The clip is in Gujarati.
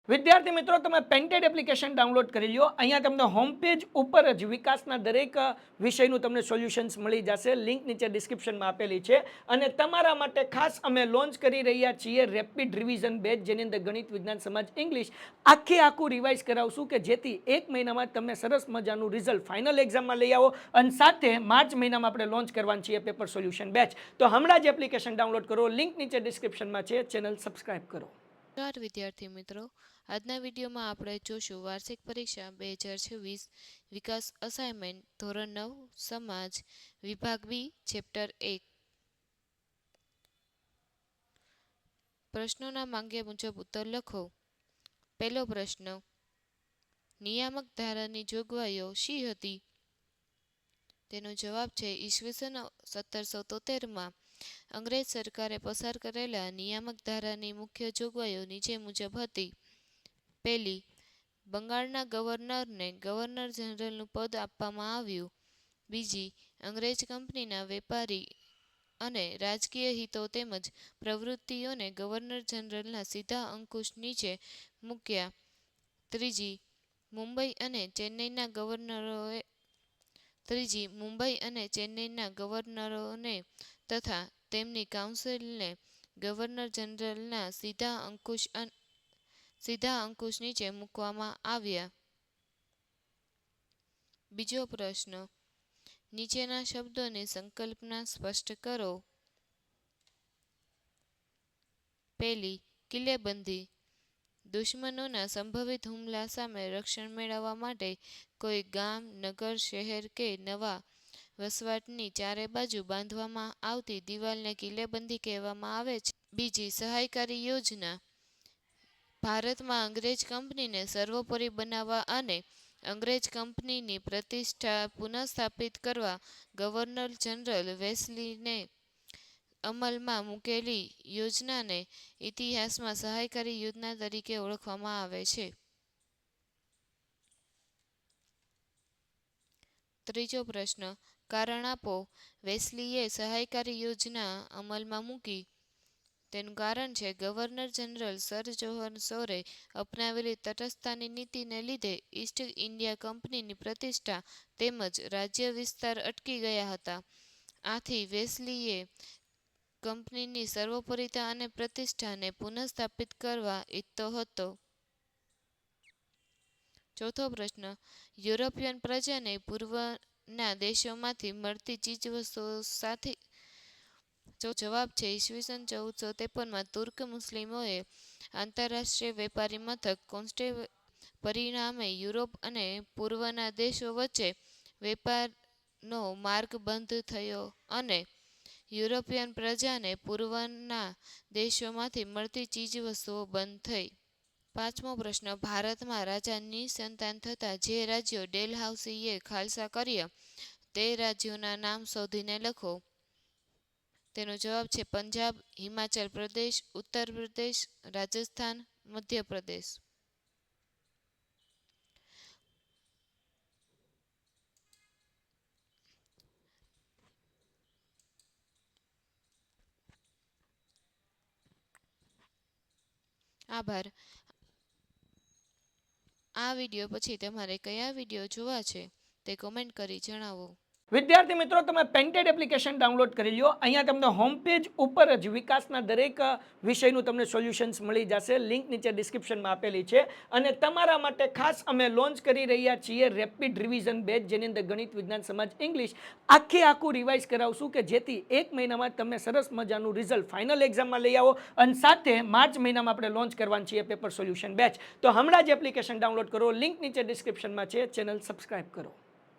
વિદ્યાર્થી મિત્રો, તમે પેન્ટેડ એપ્લિકેશન ડાઉનલોડ કરી લ્યો. અહીંયા તમને હોમ પેજ ઉપર જ વિકાસના દરેક વિષયનું તમને સોલ્યુશન્સ મળી જશે. લિંક નીચે ડિસ્ક્રિપ્શનમાં આપેલી છે. અને તમારા માટે ખાસ અમે લોન્ચ કરી રહ્યા છીએ રેપિડ રિવિઝન બેચ, જેની અંદર ગણિત, વિજ્ઞાન, સમાજ, ઇંગ્લિશ આખું રિવાઇઝ કરાવશું કે જેથી એક મહિનામાં તમને સરસ મજાનું રિઝલ્ટ ફાઇનલ એક્ઝામમાં લઈ આવો. અને સાથે માર્ચ મહિનામાં આપણે લોન્ચ કરવાનું છીએ પેપર સોલ્યુશન બેચ. તો હમણાં જ એપ્લિકેશન ડાઉનલોડ કરો. લિંક નીચે ડિસ્ક્રિપ્શનમાં છે. ચેનલ સબસ્ક્રાઇબ કરો. નમસ્કાર વિદ્યાર્થી મિત્રો, આજના વિડીયોમાં આપણે જોશું વાર્ષિક પરીક્ષા 2026 વિકાસ અસાઇનમેન્ટ ધોરણ 9 સમાજ વિભાગ બી ચેપ્ટર 1. પ્રશ્નોના માંગ્યા મુજબ ઉત્તર લખો. પહેલો પ્રશ્ન, નિયામક ધારાની જોગવાઈઓ શી હતી? તેનો જવાબ છે ઈસવીસન 1773માં અંગ્રેજ સરકારે પસાર કરેલા નિયામક ધારાની મુખ્ય જોગવાઈઓ નીચે મુજબ હતી. પહેલી, બંગાળના ગવર્નરને ગવર્નર જનરલનું પદ આપવામાં આવ્યું. બીજી, અંગ્રેજ કંપનીના વેપારી અને રાજકીય હિતો તેમજ પ્રવૃત્તિઓને ગવર્નર જનરલના સીધા અંકુશ નીચે મૂક્યા. ત્રીજી, મુંબઈ અને ચેન્નઈના ગવર્નરોને તથા તેમની કાઉન્સિલને ગવર્નર જનરલના સીધા અંકુશ નીચે મૂકવામાં આવ્યા. બીજો પ્રશ્ન, નીચેના શબ્દોની સંકલ્પના સ્પષ્ટ કરો. પહેલી, કિલ્લેબંધી. દુશ્મનોના સંભવિત હુમલા સામે રક્ષણ મેળવવા માટે કોઈ ગામ, નગર, શહેર કે નવા વસવાટની ચારે બાજુ બાંધવામાં આવતી દિવાલને કિલ્લેબંધી કહેવામાં આવે છે. બીજી, સહાયકારી યોજના. ભારતમાં અંગ્રેજ કંપનીને સર્વોપરી બનાવવા અને અંગ્રેજ કંપનીની પ્રતિષ્ઠા પુનઃસ્થાપિત કરવા ગવર્નર જનરલ વેસ્લીને અમલમાં મૂકેલી યોજનાને ઇતિહાસમાં સહાયકારી યોજના તરીકે ઓળખવામાં આવે છે. ત્રીજો પ્રશ્ન, કારણ આપો. વેસ્લીએ સહાયકારી યોજના અમલમાં મૂકી. તેનું કારણ છે ગવર્નર જનરલ સર જોહન શોરે અપનાવેલી તટસ્થતાની નીતિને લીધે ઈસ્ટ ઇન્ડિયા કંપનીની પ્રતિષ્ઠા તેમજ રાજ્ય વિસ્તાર અટકી ગયા હતા. આથી વેસ્લીએ કંપનીની સર્વોપરીતા અને પ્રતિષ્ઠાને પુનઃસ્થાપિત કરવા ઈચ્છતો હતો. ચોથો પ્રશ્ન, યુરોપિયન પ્રજાને પૂર્વના દેશોમાંથી મળતી ચીજવસ્તુઓ સાથે. જવાબ છે ઈસવીસન 1453માં તુર્ક મુસ્લિમોએ આંતરરાષ્ટ્રીય વેપારી મથક કોન્સ્ટેન્ટિનોપલ પરિણામે યુરોપ અને પૂર્વના દેશો વચ્ચે વેપારનો માર્ગ બંધ થયો અને યુરોપિયન પ્રજાને પૂર્વના દેશોમાંથી મળતી ચીજવસ્તુઓ બંધ થઈ. પાંચમો પ્રશ્ન, ભારતમાં રાજા નિસંતાન થતા જે રાજ્યો ડેલહાઉસીએ ખાલસા કર્યા તે રાજ્યોના નામ શોધીને લખો. તેનો જવાબ છે પંજાબ, હિમાચલ પ્રદેશ, ઉત્તર પ્રદેશ, રાજસ્થાન, મધ્યપ્રદેશ. આભાર. આ વિડીયો પછી તમારે કયા વિડીયો જોવા છે તે કોમેન્ટ કરી જણાવો. વિદ્યાર્થી મિત્રો, તમે પેન્ટેડ એપ્લિકેશન ડાઉનલોડ કરી લ્યો. અહીંયા તમને હોમ પેજ ઉપર જ વિકાસના દરેક વિષયનું તમને સોલ્યુશન્સ મળી જશે. લિંક નીચે ડિસ્ક્રિપ્શનમાં આપેલી છે. અને તમારા માટે ખાસ અમે લોન્ચ કરી રહ્યા છીએ રેપિડ રિવિઝન બેચ, જેની અંદર ગણિત, વિજ્ઞાન, સમાજ, ઇંગ્લિશ આખું રિવાઇઝ કરાવશું કે જેથી એક મહિનામાં તમને સરસ મજાનું રિઝલ્ટ ફાઇનલ એક્ઝામમાં લઈ આવો. અને સાથે માર્ચ મહિનામાં આપણે લોન્ચ કરવાનું છીએ પેપર સોલ્યુશન બેચ. તો હમણાં જ એપ્લિકેશન ડાઉનલોડ કરો. લિંક નીચે ડિસ્ક્રિપ્શનમાં છે. ચેનલ સબસ્ક્રાઇબ કરો.